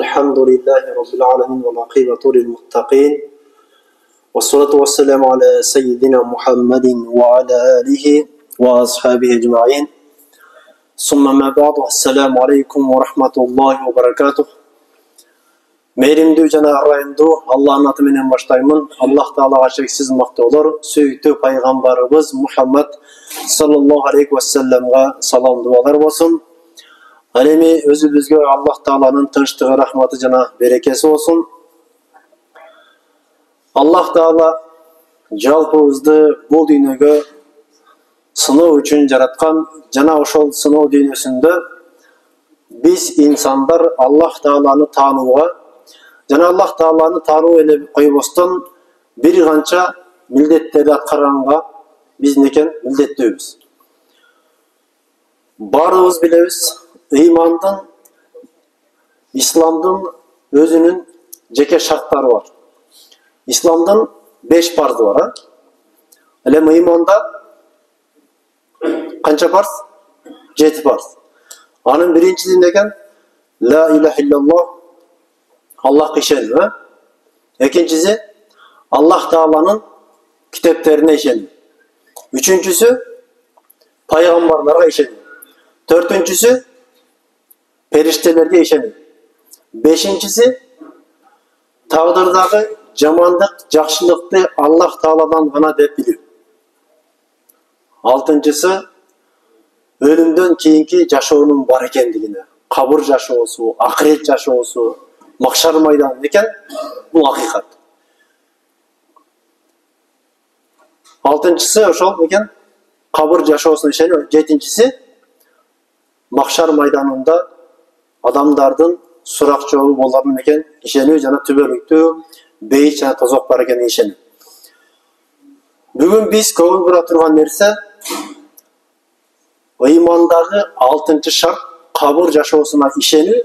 الحمد لله رب العالمين والعاقبة للمتقين والصلاة والسلام على سيدنا محمد وعلى آله وأصحابه أجمعين ثم ما بعد السلام عليكم ورحمة الله وبركاته. Meyrimdүү жана ырайымдуу Аллахтын аты менен баштаймын. Аллах Таалага шексиз мактоолор, сүйүктүү пайгамбарыбыз Мухаммад саллаллаху алейхи ва салламга салам дуалар болсун. Ал эми өзүбүзгө Аллах Тааланын тынчтыгы, рахматы жана берекеси болсун. Аллах Таала жалпыбызды бул дүйнөгө сыноо үчүн жараткан жана ошол сыноо дүйнөсүндө биз инсандар Аллах Тааланы таанууга жана Аллах Тааланы таануу эле койбостон бир канча милдеттерди аткарганга бизнекен милдеттүүбүз. Баарыбыз билебиз, ыймандын, исламдын өзүнүн жеке шарттары бар. Исламдын 5 парзы бар. Ал эми ыйманда канча парз? 7 парз. Анын биринчиси деген ла илаха иллаллах, Аллахка ишенүү. Экинчиси Аллах Тааланын китептерине ишенүү. Үчүнчүсү пайгамбарларга ишенүү. Төртүнчүсү периштелерге ишенүү. Бешинчиси тагдырдагы жамандык, жакшылыкты Аллах Тааладан гана деп билүү. Алтынчысы өлүмдөн кийинки жашоонун бар экендигине, кабыр жашоосу, акырет жашоосу, макшар майдан экен, бул акыйкат. Алтынчысы ошол экен, кабыр жашоосуна ишенүү. Жетинчиси макшар майданында адамдардын сурак жообу болорун экен ишенүү жана түбөлүктүү бейит жана тозок бар экенине ишенүү. Бүгүн биз көңүл бура турган нерсе ыймандагы 6-чы шарт кабыр жашоосуна ишенүү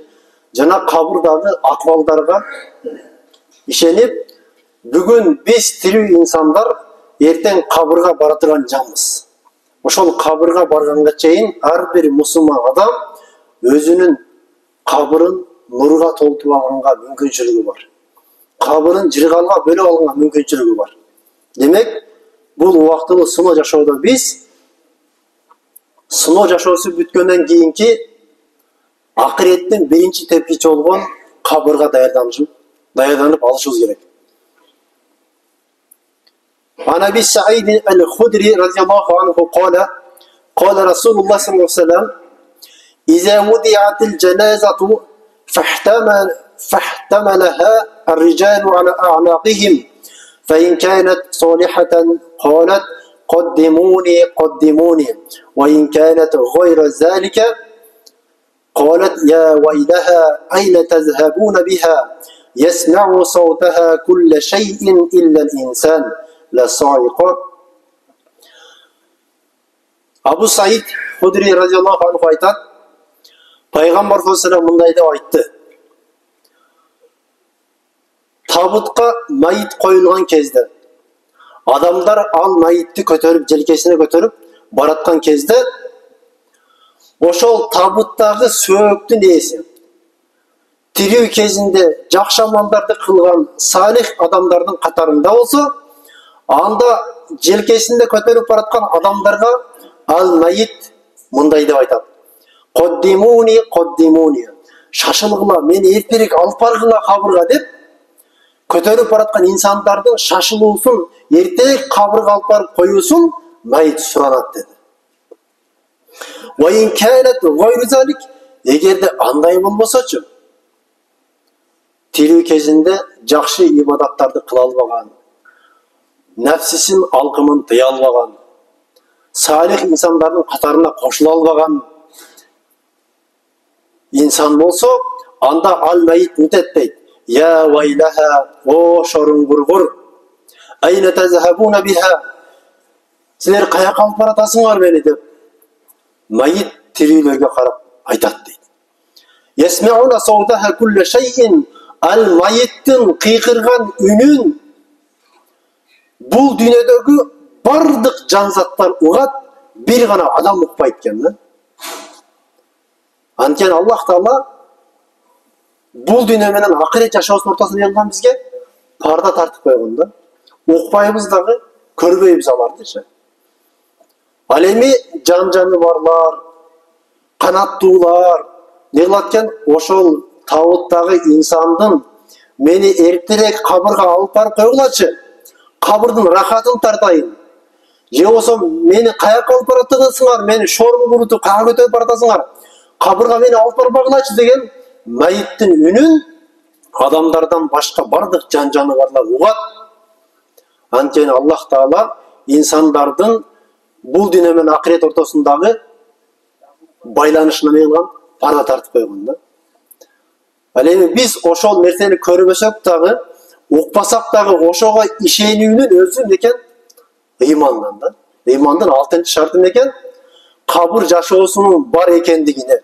жана кабырдагы акыбалдарга ишенип, бүгүн биз тирүү инсандар эртең кабырга бара турган жанбыз. Ошол кабырга барганга чейин ар бир мусулман адам өзүнүн кабырын нурга толтуруп алганга мүмкүнчүлүгү бар. Кабырын жыргалга бөлүп алганга мүмкүнчүлүгү бар. Демек, бул убактылуу сыноо жашоодо биз сыноо жашоосу бүткөндөн кийинки акыреттин биринчи тепкичи болгон кабырга даярданып алышыбыз керек. عن أبي سعيد الخدري رضي الله عنه قال رسول الله صلى الله عليه وسلم إذا وضعت الجنازة فاحتملها الرجال على أعناقهم فإن كانت صالحة قالت قدموني قدموني وإن كانت غير ذلك قالت يا ويلها أين تذهبون بها يسمع صوتها كل شيء إلا الإنسان لا صاعق. Абу Саид Худри радиаллаху анху айтат, пайгамбар саллаллаху алейхи ва саллям мындай деп айтты: табутка майыт коюлган кезде адамдар ал майытты көтөрүп, желкесине көтөрүп бараткан кезде ошол табуттагы сөөктүн ээси тирүү кезинде жакшы амалдарды кылган салих адамдардын катарында болсо, анда желкесинде көтөрүп бараткан адамдарга ал майыт мындай деп айтат: Коддимуни, коддимуни. Шашылгыла, мени эртерээк алып баргыла кабырга деп көтөрүп бараткан инсандардын шашылуусун, эртерээк кабырга алып барып коюусун майыт суранат dedi. Ваин канат гайру залик, эгерде андай болбосочу, тирүү кезинде жакшы ибадаттарды кыла албаган, нәпсисин алкымын тыя албаган, салих инсандардын катарына кошула албаган инсан болсо, анда ал майыт мынтет дейт: Я вайлаха, о шоруңгургур, айна тазхабуна биха, силер каяка алып баратасыңар мени деп майыт тирүүлөргө карап айтат дейт. Ясмауна саутаха кулла шайин, ал майыттын кыйкырган үнүн бул дүйнөдөгү бардык жан-заттар угат, бир гана адам укпайт экен да. Анткени Аллах Таала бул дүйнө менен акырет жашоосунун ортосуна кылган бизге парда тартып койгон да. Укпайбыз дагы, көрбөйбүз алардычы. Ал эми жан жаныбарлар, канаттуулар не кылат экен? Ошол табыттагы инсандын мени эртерээк кабырга алып барып койгулачы. Кабырдын рахатын тартайын. Же болсо мени каяка алып баратсыңар, мени шорун курутуп каяка көтөрүп баратасыңар. Кабырга мени алып барбагылачы деген майыттын үнүн адамдардан башка бардык жан жаныбарлар угат. Анткени Аллах Таала инсандардын бул дүйнө менен акырет ортосундагы байланышына эмне кылган? Парда тартып койгон да. Ал эми биз ошол нерсени көрбөсөк дагы, укпасак дагы ошого ишенүүнүн өзү некен? Ыймандан да. Ыймандын 6-чы шарты некен? Кабыр жашоосунун бар экендигине,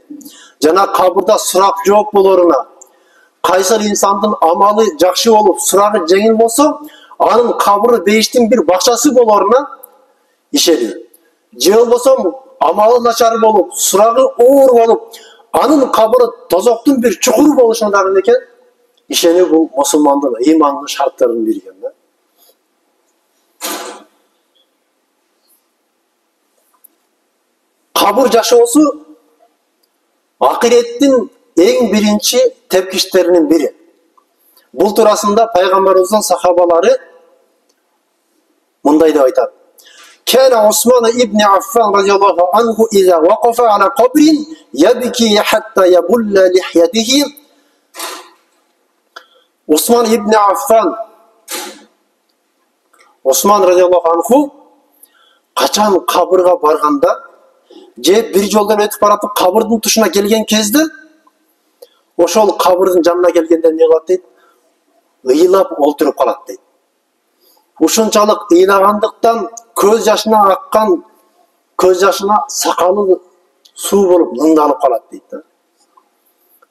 жана кабырда сурак жооп болоруна, кайсыр инсандын амалы жакшы болуп, сурагы жеңил болсо, анын кабыры бейиштин бир бакчасы болоруна ишенүү. Же болбосо амалы начар болуп, сурагы оор болуп, анын кабыры тозоктун бир чукуру болушуна дагы некен? Ишенүү бул мусулмандын ыймандын шарттарынын бири экен да. Кабыр жашоосу акыреттин эң биринчи тепкичтеринин бири. Бул туурасында пайгамбарыбыздын сахабалары мындай деп айтат. Kana Osman ibn Affan radıyallahu anhu iza waqafa ala qabrin yabki hatta yabulla lihyatihi. Osman ibn Affan radıyallahu anhu kaçan kabırga barganda je bir joldan ötüp baratып кабырдын тушуна келген кезде ошол кабырдын жанына келгенде эмне кылат дейт? Ыйлап олтуруп калат дейт. Ушунчалык ыйлагандыктан көз жашына аккан көз жашына сакалы суу болуп ныңдалып калат дейт.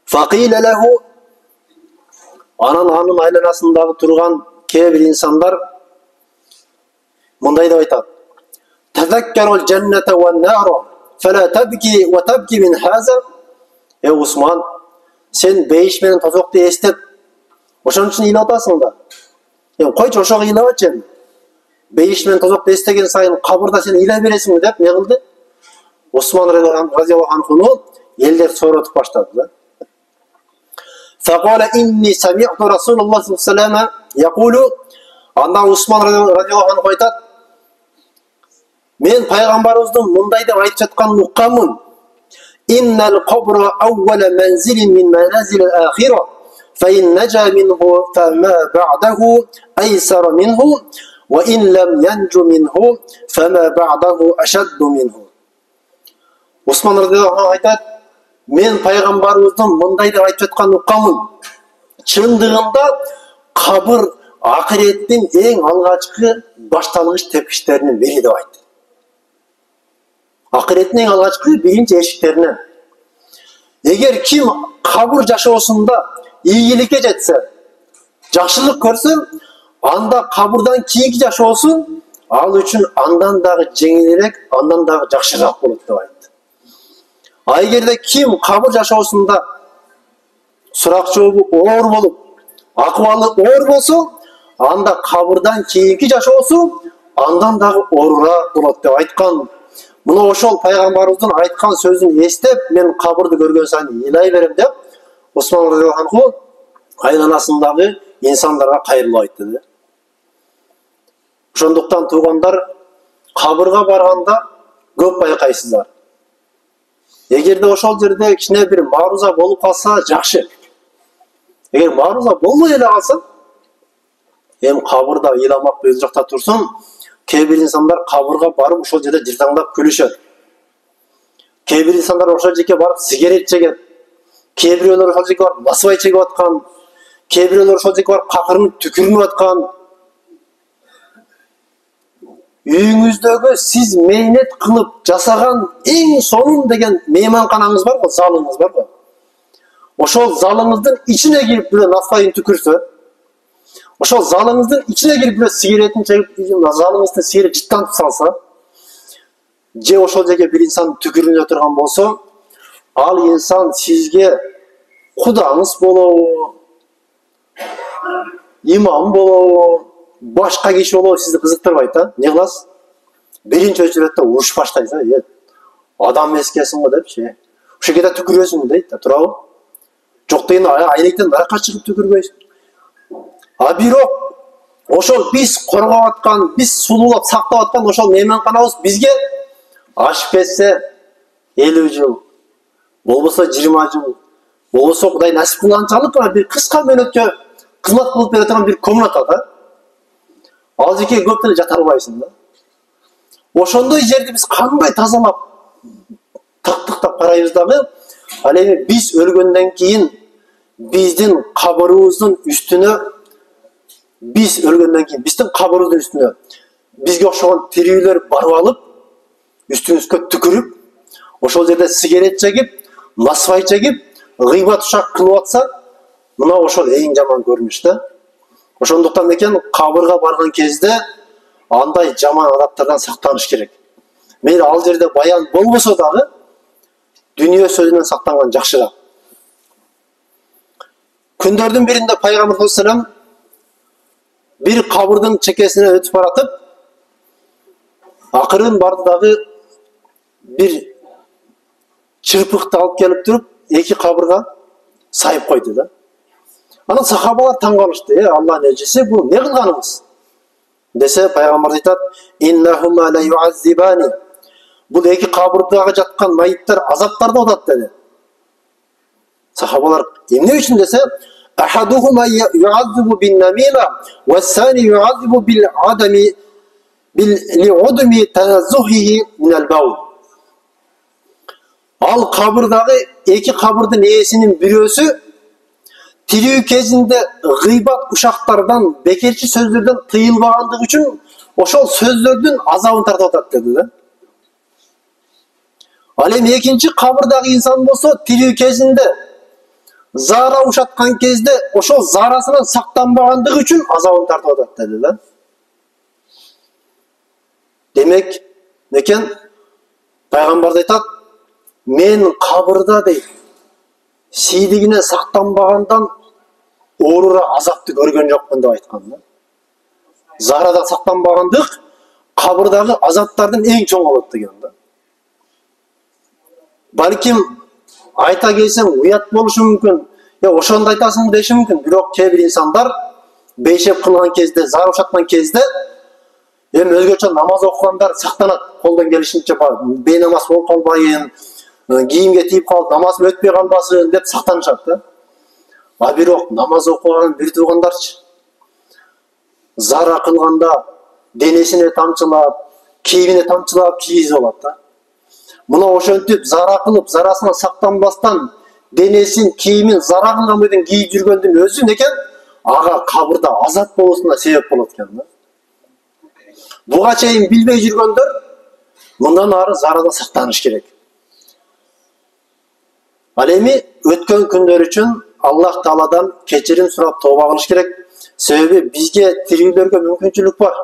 Факиле леху, анан анын айланасындагы турган кээ бир инсандар мындай деп айтат. Тазаккарул жанната ван нара фала табки ва табки мин хаза. Усман, сен бейиш менен тозокту эстеп, ошон үчүн ыйлап атасың да. Койчу ошого ыйлабачы. Бейиш менен тозокту эстеген сайын кабырда сен ыйлай бересиңби деп не кылды? Усман радиаллаху анхуну элдер сооротуп баштады да. Факала инни сами'ту Расулуллах саллаллаху алейхи ва саллям якулу. Анда Усман радиаллаху анху айтат: мен пайгамбарыбыздын мындай деп айтып жатканын укканмын. Иннал кабра аввала манзилин мин маназилил ахира. فإن نجا منه فما بعده أيسر منه وإن لم ينج منه فما بعده أشد منه. Osman radıyallahu anh aytat, men пайгамбарыбыздын мындай деп айтып жатканын укканмын. Чындыгында кабыр акыреттин эң алгачкы башталгыч тепкичтеринин бири деп айтты. Акыреттин эң алгачкы биринчи эшиктеринен. Эгер ким кабыр жашоосунда ийгиликке жетсе, жакшылык көрсө, анда кабырдан кийинки жашоосу ал үчүн андан дагы жеңилирээк, андан дагы жакшыраак болот деп айтты. А эгерде ким кабыр жашоосунда сурак жообу оор болуп, акыбалы оор болсо, анда кабырдан кийинки жашоосу андан дагы оорураак болот деп айткан. Мына ошол пайгамбарыбыздын айткан сөзүн эстеп, мен кабырды көргөн сайын ыйлай берем деп Osman radıyallahu anhu айланасындагы инсандарга кайрылып айтты. Ошондуктан туугандар, кабырга барганда көп байкайсыздар. Эгерде ошол жерде кичине бир мааруза болуп калса жакшы. Эгер мааруза болбой эле калса, кабырда ыйламак өз жакта турсун, кээ бир инсандар кабырга барып ошол жерде жыртаңдап күлүшөт. Кээ бир инсандар ошол жерге барып сигарет чегет. Кээ бирөөлөр ошол жерге барып насыбай чегип аткан, кээ бирөөлөр ошол жерге барып какырынып түкүрүнүп аткан. Үйүңүздөгү сиз мээнет кылып жасаган эң сонун деген мейманканаңыз бар го, залыңыз бар го. Ошол залыңыздын ичине кирип бирөө насыбайын түкүрсө, ошол залыңыздын ичине кирип бирөө сигаретин чегип, залыңыздын сигарет жыттантып салса, же ошол жерге бир инсан түкүрүнө турган болсо, ал инсан сизге Кудаңыз болобу, имам болобу, башка киши болобу сизди кызыктырбайт да. Не кыласыз? Биринчи өчүрөттө уруш баштайсыз. Адам эмескесиң го депчи. Ошо жерде түкүрөсүң дейт да, туурабы? Жок дегенде айнектен наракка чыгып түкүрбөйсүң. А бирок ошол биз коргоп аткан, биз сулуулап сактап аткан ошол мейманканабыз бизге ашып кетсе 50 жыл, болбосо 20 жыл, болбосо Кудай насип кылганчалык бир кыска мөөнөткө кызмат кылып бере турган бир комната да. Ал жерге көп деле жата албайсың да. Ошондой жерди биз кандай тазалап, тактыктап карайбыз дагы, ал эми биз өлгөндөн кийин биздин кабырыбыздын үстүнө, биздин кабырыбыздын үстүнө бизге окшогон тирүүлөр барып алып, үстүбүзгө түкүрүп, ошол жерде сигарет чегип, насвай чегип, гыйбат ушак кылып атса, мына ошол эң жаман көрүнүш да. Ошондуктан экен кабырга барган кезде андай жаман адаттардан сактаныш керек. Мейли ал жерде баян болбосо дагы дүнүйө сөзүнөн сактанган жакшыраак. Күндөрдүн биринде пайгамбар саллаллаху алейхи вассалам бир кабырдын чекесине өтүп баратып, акырын барды дагы бир чырпыкты алып келип туруп, эки кабырга сайып койду да. Анан сахабалар таң калышты. Аллахтын элчиси, бул не кылганыңыз? Десе пайгамбар айтат: "Иннахума ла юаззибани." Бул эки кабырдагы жаткан майыттар азаптарда атат деди. Сахабалар эмне үчүн десе, "Ахадухума юаззибу бин-намила, ва-сани юаззибу бил-адами бил-удми таназзухи мин-ал-баул." Ал кабырдагы эки кабырдын ээсинин бирөөсү тирүү кезинде гыйбат ушактардан, бекерчи сөздөрдөн тыйылбагандыгы үчүн ошол сөздөрдүн азабын тартып атат деди да. Ал эми экинчи кабырдагы инсан болсо тирүү кезинде зара ушаткан кезде ошол зарасынан сактанбагандыгы үчүн азабын тартып атат деди да. Демек, некен пайгамбар айтат: "Мен кабырда дейт, сейдигине сактанбагандан оорура азапты көргөн жокмун" деп айткан да. Зарадан сактанбагандык кабырдагы азаптардын эң чоң болот деген да. Балким айта келсең уят болушу мүмкүн, ошондо айтасың деши мүмкүн. Бирок кээ бир инсандар бейшеп кылган кезде, зар ушаткан кезде, эми өзгөчө намаз окугандар сактанат, колдон келишинче бейнамаз болуп калбайын, кийимге тийип калып намазым өтпөй калбасын деп сактанышат да. А бирок намаз окуган бир туугандарчы зара кылганда денесине тамчылап, кийимине тамчылап кийгизип алат да. Мына ошентип зара кылып, зарасынан сактанбастан денесин, кийимин зара кылган бойдон кийип жүргөндүн өзү некен? Ага кабырда азап болуусуна себеп болот экен да. Буга чейин билбей жүргөндөр мындан ары зарадан сактаныш керек. Ал эми өткөн күндөр үчүн Аллах Тааладан кечирим сурап тооба кылыш керек. Себеби бизге тирүүлөргө мүмкүнчүлүк бар.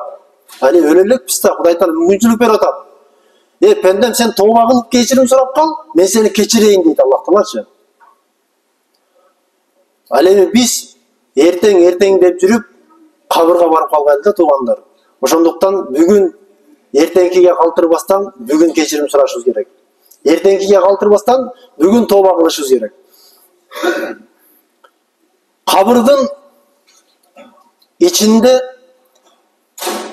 Али өлө элекпиз да, Кудай Таала мүмкүнчүлүк берип атат. Пендем сен тооба кылып кечирим сурап кал, мен сени кечирейин дейт Аллах Таалачы. Ал эми биз эртең деп жүрүп кабырга барып калбайлы да туугандар. Ошондуктан бүгүн эртеңкиге калтырбастан бүгүн кечирим сурашыбыз керек. Эртеңкиге калтырбастан бүгүн тооба кылышыбыз керек. Кабырдын ичинде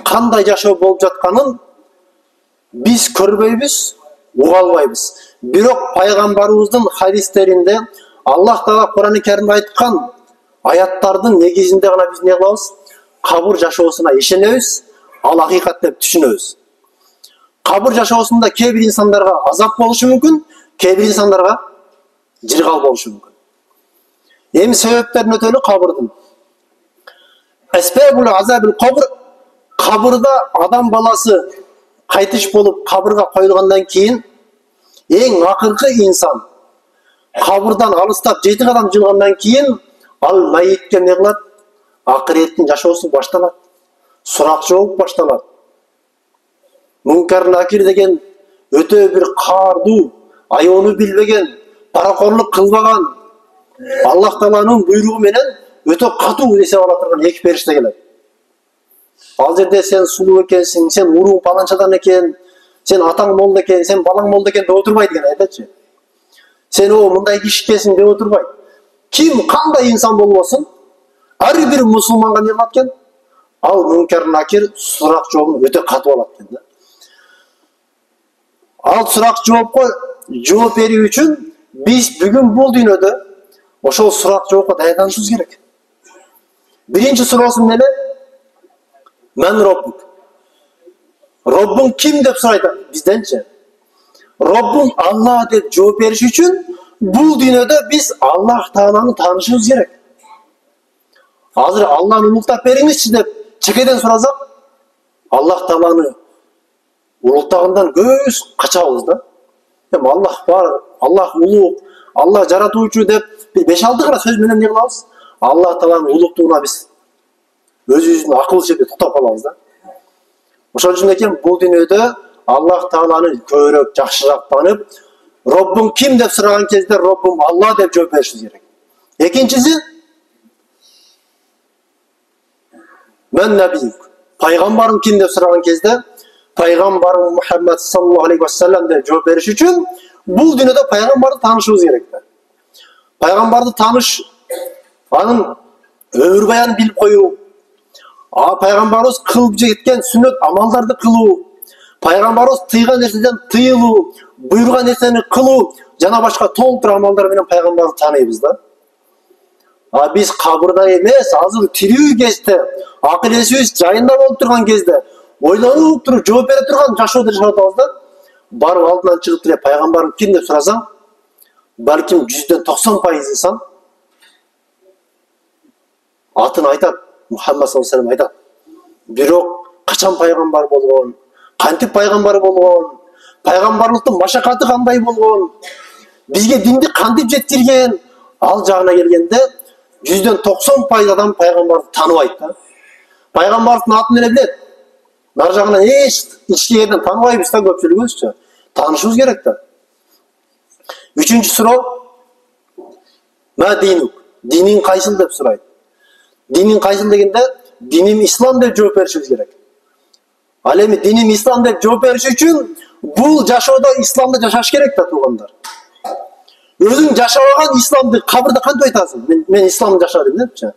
кандай жашоо болуп жатканын биз көрбөйбүз, уга албайбыз. Бирок пайгамбарыбыздын хадистеринде Аллах Таала Кур'ан-ы Каримде айткан аяттардын негизинде гана биз не кылабыз? Кабыр жашоосуна ишенебиз, ал акыйкат деп түшүнөбүз. Кабыр жашоосунда кээ бир инсандарга азап болушу мүмкүн, кээ бир инсандарга жыргал болушу мүмкүн. Эми себептерин өтөлү кабырдын. Асбабул азабил кабр, кабырда адам баласы кайтыш болуп кабырга коюлгандан кийин эң акыркы инсан кабырдан алыстап 7 кадам жылгандан кийин ал майитке не кылат? Акыреттин жашоосу башталат. Сурак жооп башталат. Мункар накир деген өтө бир каардуу, аёну билбеген, паракорлук кылбаган, Аллах Тааланын буйругу менен өтө катуу эсеп ала турган эки периште келет. Ал жерде сен сулуу экенсиң, сен уруң паланчадан экен, сен атаң молда экен, сен балаң молда экен деп отурбайт экен, айтачы. Сен о мындай киши экенсиң деп отурбайт. Ким кандай инсан болбосун, ар бир мусулманга не кылат экен? Ал мункар накир сурак жообун өтө катуу алат экен да. Ал сурак жоопко жооп берүү үчүн биз бүгүн бул дүйнөдө ошол сурак жоопко даярданышыбыз керек. Биринчи суроосу эмне? Мен Роббук. Роббуң ким деп сурайт бизденчи. Роббуң Алла деп жооп бериш үчүн бул дүйнөдө биз Аллах Тааланы таанышыбыз керек. Азыр Алланы улуктап бериңизчи деп чекеден сурасак, Аллах Тааланы улуктагындан көз качабыз да. Аллах бар, Аллах улук, Аллах жаратуучу деп 5-6 кыра сөз менен не кылабыз? Аллах Тааланын улуктугуна биз өзүбүздүн акыл шепте токтоп калабыз да. Ошол үчүн экен бул дүйнөдө Аллах Тааланы көбүрөөк жакшыраак таанып, Роббуң ким деп сураган кезде Роббум Алла деп жооп беришибиз керек. Экинчиси мен набиюк. Пайгамбарың ким деп сураган кезде пайгамбарым Мухаммад саллаллаху алейхи вассалам деп жооп бериш үчүн бул дүйнөдө пайгамбарды таанышыбыз керек да. Пайгамбарды тааныш, анын өмүр баянын билип коюу, пайгамбарыбыз кылып жеткен сүннөт амалдарды кылуу, пайгамбарыбыз тыйган нерседен тыйылуу, буйруган нерсени кылуу жана башка толтур амалдар менен пайгамбарды тааныйбыз да. Биз кабырда эмес, азыр тирүү кезде, акыл эсибиз жайында болуп турган кезде, ойлонуп туруп жооп бере турган жашоодо жашап атабыз да. Барып алдынан чыгып эле пайгамбарың ким деп сурасаң, балким 90% инсан атын айтат, Мухаммад саллаллаху алейхи айтат. Бирок качан пайгамбар болгон, кантип пайгамбар болгон, пайгамбарлыктын машакаты кандай болгон, бизге динди кантип жеткирген, ал жагына келгенде 90% адам пайгамбарды тааныбайт да. Пайгамбардын атын эле билет. Нар жагынан эч жерден тааныбайбыз да, көпчүлүгүбүзчү. Таанышыбыз керек да. Үчүнчү суроо ма динук. Диниң кайсыл деп сурайт. Диниң кайсыл дегенде диним ислам деп жооп беришибиз керек. Ал эми диним ислам деп жооп бериш үчүн бул жашоодо исламда жашаш керек да, туугандар. Өзүң жашабаган исламды кабырда кантип айтасың? Мен исламды жашадым депчи.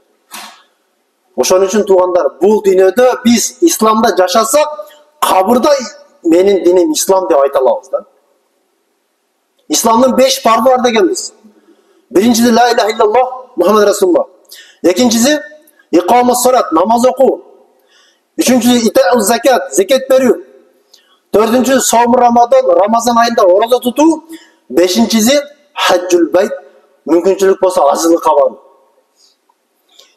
Ошон үчүн туугандар, бул дүйнөдө биз исламда жашасак, кабырда менин диним ислам деп айта алабыз да. Исламдын 5 фарды бар дегенбиз. Биринчиси ла иляха иллаллах Мухаммад расулуллах. Экинчиси икамус салат, намаз окуу. Үчүнчүсү итау закат, закат берүү. Төртүнчүсү сом Рамазан, Рамазан айында ораза тутуу. Бешинчиси хаджул байт, мүмкүнчүлүк болсо ажылыкка баруу.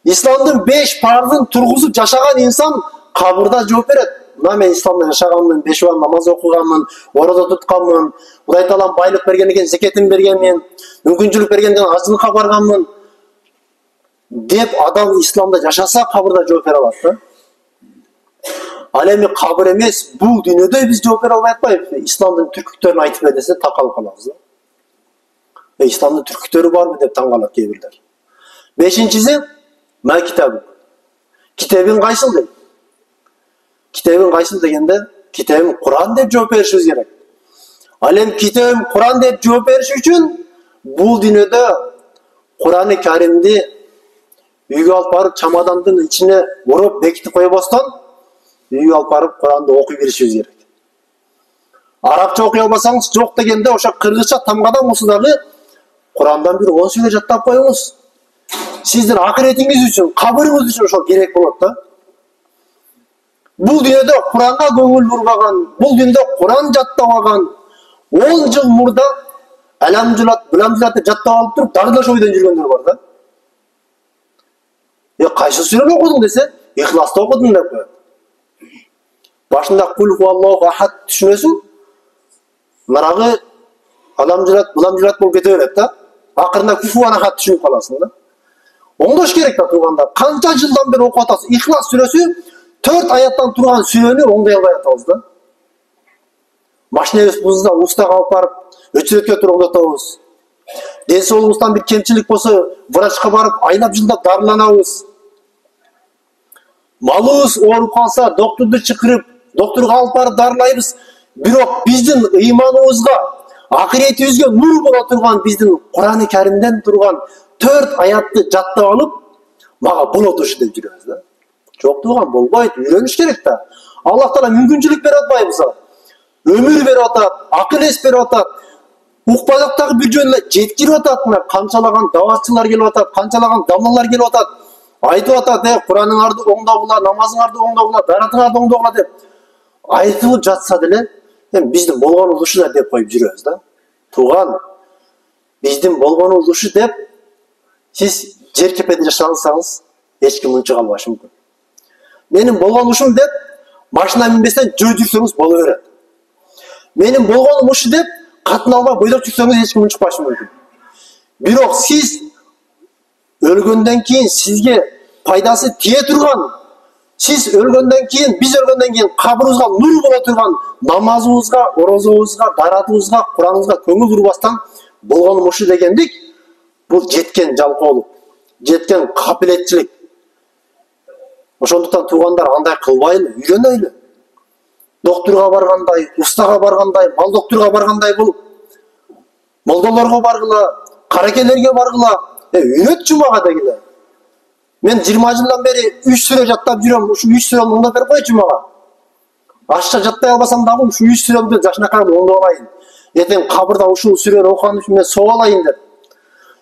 Исламдын 5 фардын тургузуп жашаган инсан кабырда жооп берет. Мына мен исламда жашаганмын, 5 убак намаз окуганмын, ораза тутканмын, Кудай Таалам байлык берген экен, закатын бергенмин, мүмкүнчүлүк бергенден ажылыкка барганмын деп адам исламда жашаса кабырда жооп бере алат да. Ал эми кабыр эмес, бул дүйнөдө биз жооп бере албай атпайбызбы? Исламдын түркүктөрүн айтып бер десе такалып калабыз да. Исламдын түркүктөрү барбы деп таң калат кээ бирлер. Бешинчиси ма китабы. Китебиң кайсыл дейт? Китебиң кайсыл дегенде, китебим Куран деп жооп беришибиз керек. Ал эми китебим Куран деп жооп бериш үчүн бул дүйнөдө Кураны Каримди үйгө алып барып чамадандын ичине уруп бекитип койбостон үйгө алып барып Куранды окуй беришибиз керек. Арабча окуй албасаңыз жок дегенде ошо кыргызча тамгадан болсо дагы Курандан бир 10 сүрө жаттап коюңуз. Сиздин акыретиңиз үчүн, кабырыңыз үчүн ошол керек болот да. Бул дүйнөдө Куранга көңүл бурбаган, бул дүйнөдө Куран жаттабаган 10 жыл мурда Аламжулат жаттап алып туруп дагы ойдон жүргөндөр бар да. Кайсы сүрөнү окудуң десе, Ихласты окудум деп коет. Башында кул хуаллаху ахад түшүнөсүң, нарагы Аламжулат болуп кете берет да. Акырында куфуан ахад түшүнүп каласың да. Оңдош керек да туугандар. Канча жылдан бери окуп атасыз? Ихлас сүрөсү 4 аяттан турган сүрөнү оңдой албай атабыз да. Машинабыз бузда уста калып барып, өчүрөткө туруп оңдотобуз. ден соолугубуздан бир кемчилик болсо врачка барып айлап жылдап дарыланабыз. Малыбыз ооруп калса доктурду чакырып, доктурга алып барып дарылайбыз. Бирок биздин ыйманыбызга, акыретибизге нур боло турган биздин Кур'ан-ы Каримден турган 4 аятты жаттап алып, мага болот ушу деп жүрөбүз да. Жок турган болбойт, үйрөнүш керек да. Аллах Таала мүмкүнчүлүк берип атпайбы бизге? Өмүр берип атат, акыл эс берип атат. Укпадактагы бир жөнүнө жеткирип атат. Мына канчалаган даватчылар келип атат, канчалаган дамлалар келип атат. Айтып атат, Кураныңарды оңдогула, намазыңарды оңдогула, даратыңарды оңдогула деп айтылып жатса деле, биздин болгонубуз ушу деп коюп жүрөбүз да. Тууган, биздин болгонубуз ушу деп сиз жер кепеде жашасаңыз, эч ким унчук албашы мүмкүн. Менин болгон ушум деп машина минбестен жөө жүрсөңүз боло берет. Менин болгонум ушу деп катын албай бойлоп жүрсөңүз эч ким унчукпашы мүмкүн. Бирок сиз өлгөндөн кийин сизге пайдасы тие турган, сиз өлгөндөн кийин, биз өлгөндөн кийин кабырыбызга нур боло турган намазыбызга, орозобузга, даратыбызга, Кураныбызга көңүл бурбастан болгонум ушу дегендик, бул жеткен жалкоолук, жеткен капилетчилик. Ошондуктан туугандар андай кылбайлы, үйрөнөйлү. Доктурга баргандай, устага баргандай, мал доктурга баргандай болуп, молдолорго баргыла, каракелерге баргыла, үйрөтчү мага дегиле. Мен 20 жылдан бери 3 сүрө жаттап жүрөм, ушу 3 сүрөнү оңдоп берип койчу мага. Ашча жаттай албасам дагы ушу 3 сүрөмдү жашынакай оңдоп алайын. Эртең кабырда ушул сүрөнү окуган үчүн мен соо алайын деп.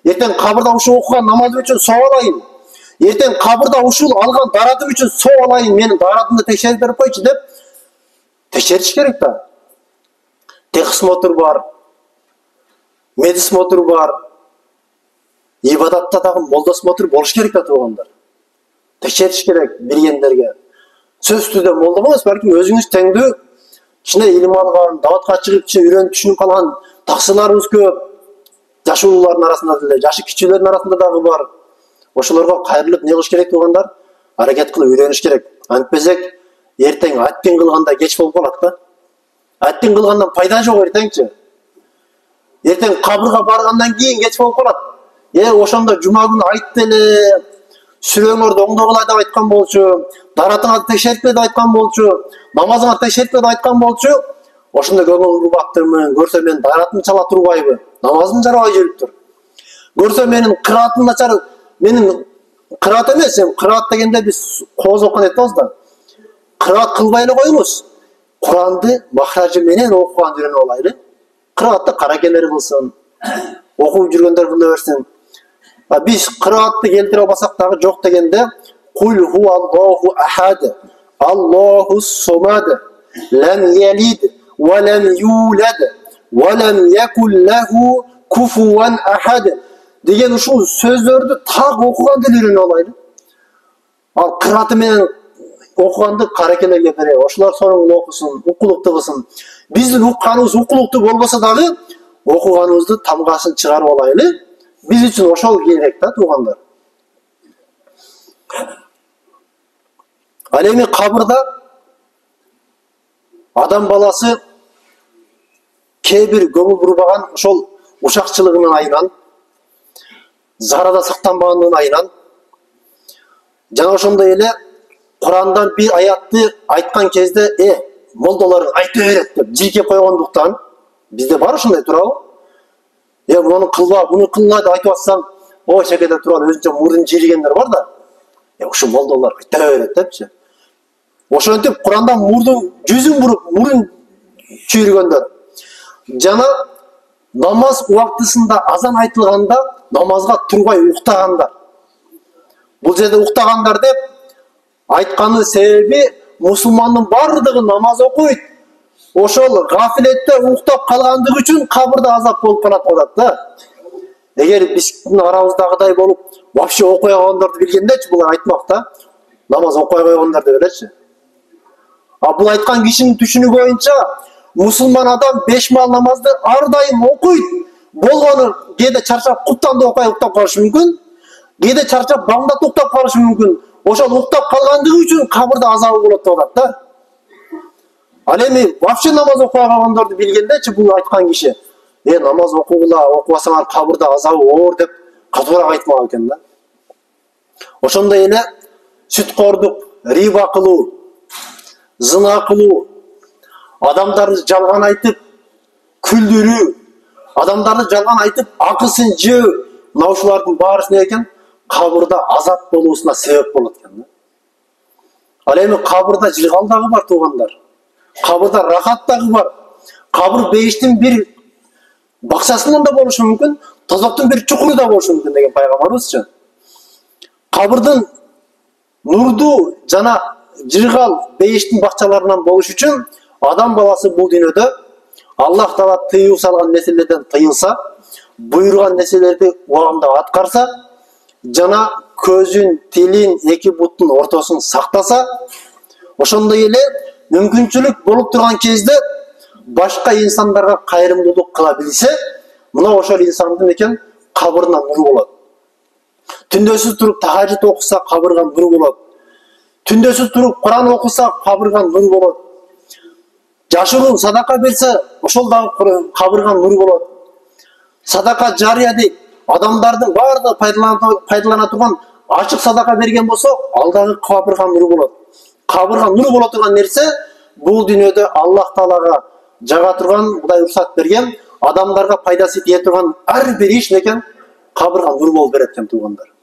Эртең кабырда ушул окуган намазым үчүн соо алайын. Эртең кабырда ушул алган даратым үчүн соо алайын, менин даратымды текшерип берип койчу деп текшериш керек да. Техосмотр бар, медосмотр бар, ибадатта дагы молдосмотр болуш керек да туугандар. Текшериш керек билгендерге. Сөз түрдө молдо эмес, балким өзүңүз теңдүү, кичине илим алган, даватка чыгып үйрөнүп түшүнүп калган таксыларыбыз көп. Жаш улуулардын арасында деле, жашы кичүүлөрдүн арасында дагы бар. Ошолорго кайрылып не кылыш керек туугандар? Аракет кылып үйрөнүш керек. Антпесек эртең аттин кылганда кеч болуп калат да. Аттин кылгандан пайда жок эртеңчи. Эртең кабырга баргандан кийин кеч болуп калат. Ошондо жума күнү айтты эле, сүрөңөрдү оңдогула деп айткан болчу, даратыңарды текшертпе деп айткан болчу, намазыңарды текшертпе деп айткан болчу. Ошондо көңүл бурбаптырмын, көрсө мен даратым чала турбайбы, намазым жарабай жүрүптүр. Көрсө менин кыраатым начар, менин кыраат эмес, кыраат дегенде биз кооз окуган айтабыз да. Кыраат кылбай эле коюңуз. Куранды махражы менен окуганды үйрөнүп алайлы. Кыраатты каракелер кылсын, окуп жүргөндөр кыла берсин. Биз кыраатты келтире албасак дагы жок дегенде кул хуаллаху ахад, Аллаху сомад, лам ялид ва лам юлад ва лам якул лаху куфуан ахад деген ушул сөздөрдү так окуганды үйрөнүп алайлы. Ал кырааты менен окуганды каракелерге бере, ошолор сонун окусун, укулукту кылсын. Биздин укканыбыз укулукту болбосо дагы окуганыбызды тамгасын чыгарып алайлы. Биз үчүн ошол керек да туугандар. Ал эми кабырда адам баласы кээ бир көңүл бурбаган ошол ушакчылыгынан айынан, зарада сактанбагандыгынан айынан, жана ошондой эле Курандан бир аятты айткан кезде, молдолор айта берет деп жийкеп койгондуктан, бизде бар ошондой туурабы? Муну кылба, буну кылма деп айтып атсаң, чекеде турган өзүнчө мурдун жиригендер бар да. Ушу молдолор айта берет депчи. Ошентип Курандан мурдун жүзүн буруп, мурун чүйргөндөр. Жана намаз убактысында азан айтылганда намазга турбай уктагандар. Бул жерде уктагандар деп айтканы себеби мусулмандын бардыгы намаз окуйт. Ошол гафилетте уктап калгандыгы үчүн кабырда азап болуп калат да. Эгер биздин арабыздагыдай болуп, вообще окуй койгондорду билгендечи, булар айтмак да. Намаз окуй койгондар деп элечи. Бул айткан кишинин түшүнүгү боюнча мусулман адам 5 маал намазды ар дайым окуйт. Болгону кээде чарчап куптанды окуй уктап калышы мүмкүн. Кээде чарчап баңдап уктап калышы мүмкүн. Ошол уктап калгандыгы үчүн кабырда азабы болот деп атат да. Ал эми вообще намаз окуй койгондорду билгендечи бул айткан киши. намаз окугула, окубасаңар кабырда азабы оор деп катуураак айтмак экен да. Ошондой эле сүткордук, риба кылуу, зына кылуу, адамдарды жалган айтып күлдүрүү, адамдарды жалган айтып акысын жөө, мына ушулардын баары эмне экен? Кабырда азап болуусуна себеп болот экен да. Ал эми кабырда жыргал дагы бар туугандар. Кабырда рахат дагы бар. Кабыр бейиштин бир бакчасынан да болушу мүмкүн, тозоктун бир чукуру да болушу мүмкүн деген пайгамбарыбызчы. Кабырдын нурду жана жыргал бейиштин бакчаларынан болуш үчүн адам баласы бул дүйнөдө Аллах Таала тыюу салган нерселерден тыйылса, буйруган нерселерди убагында аткарса, жана көзүн, тилин, эки буттун ортосун сактаса, ошондой эле мүмкүнчүлүк болуп турган кезде башка инсандарга кайрымдуулук кыла билсе, мына ошол инсандын экен кабырынан нур болот. Түндөсүз туруп тахажжуд окуса, кабырга нур болот. Түндөсүз туруп Куран окуса, кабырга нур болот. Жашыруун садака берсе, ошол дагы кабырга нур болот. Садака жария дейт. Адамдардын баардыгы пайдалана турган ачык садака берген болсо, ал дагы кабырга нур болот. Кабырга нур боло турган нерсе бул дүйнөдө Аллах Таалага жага турган, Кудай уруксат берген, адамдарга пайдасы тие турган ар бир иш экен кабырга нур болуп берет экен туугандар.